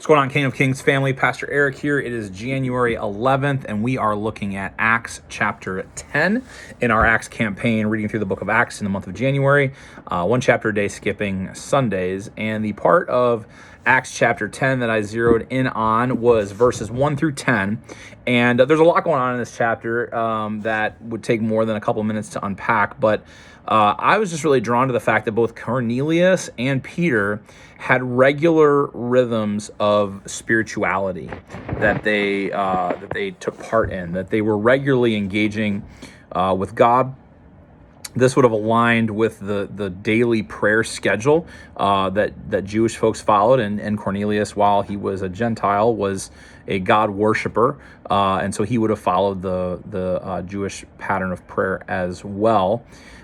What's going on, King of Kings family? Pastor Eric here. It is January 11th, and we are looking at Acts chapter 10 in our Acts campaign, reading through the book of Acts in the month of January, one chapter a day, skipping Sundays. And the part of Acts chapter 10 that I zeroed in on was verses 1 through 10. And there's a lot going on in this chapter that would take more than a couple minutes to unpack, but I was just really drawn to the fact that both Cornelius and Peter had regular rhythms of spirituality that they took part in, that they were regularly engaging with God. This would have aligned with the daily prayer schedule that Jewish folks followed, and Cornelius, while he was a Gentile, was a God worshiper, and so he would have followed the Jewish pattern of prayer as well.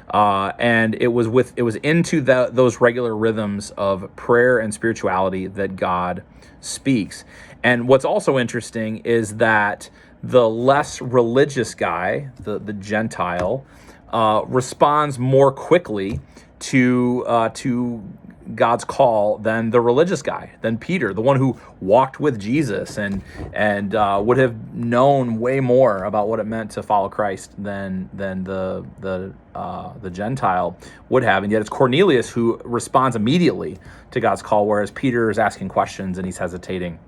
And it was into those regular rhythms of prayer and spirituality that God speaks. And what's also interesting is that the less religious guy, the Gentile, responds more quickly to God's call than the religious guy, than Peter, the one who walked with Jesus and would have known way more about what it meant to follow Christ than the Gentile would have. And yet it's Cornelius who responds immediately to God's call, whereas Peter is asking questions and he's hesitating.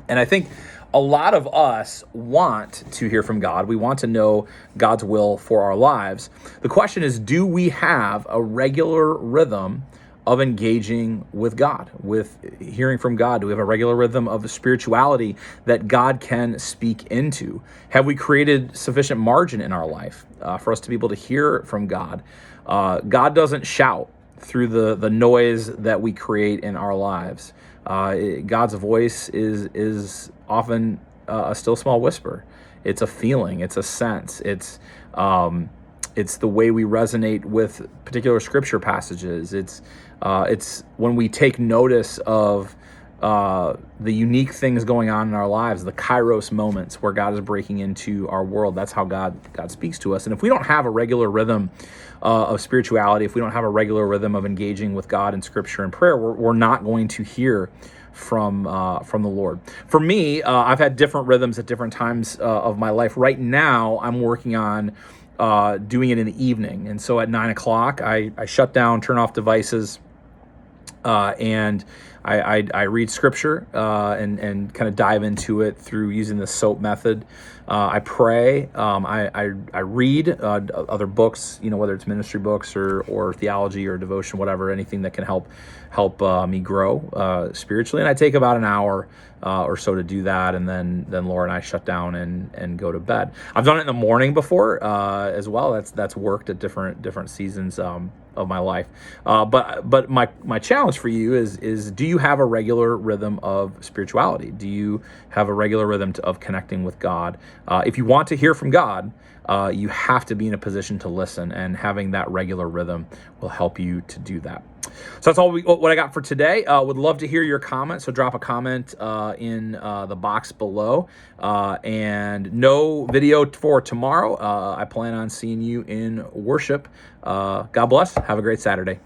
And I think a lot of us want to hear from God. We want to know God's will for our lives. The question is, do we have a regular rhythm of engaging with God, with hearing from God? Do we have a regular rhythm of spirituality that God can speak into? Have we created sufficient margin in our life for us to be able to hear from God? God doesn't shout through the noise that we create in our lives. God's voice is often a still small whisper. It's a feeling, it's a sense, it's the way we resonate with particular scripture passages. It's when we take notice of the unique things going on in our lives, the Kairos moments where God is breaking into our world. That's how God speaks to us. And if we don't have a regular rhythm of spirituality, if we don't have a regular rhythm of engaging with God in scripture and prayer, we're not going to hear from the Lord. For me, I've had different rhythms at different times of my life. Right now, I'm working on doing it in the evening. And so at 9 o'clock, I shut down, turn off devices, and I read scripture and kind of dive into it through using the SOAP method. I pray. I read other books, whether it's ministry books or theology or devotion, whatever, anything that can help me grow spiritually. And I take about an hour or so to do that, and then Laura and I shut down and go to bed. I've done it in the morning before as well. That's worked at different seasons of my life. But my challenge for you is do you have a regular rhythm of spirituality? Do you have a regular rhythm of connecting with God? If you want to hear from God, you have to be in a position to listen, and having that regular rhythm will help you to do that. So that's all what I got for today. Would love to hear your comments, so drop a comment in the box below. And no video for tomorrow. I plan on seeing you in worship. God bless. Have a great Saturday.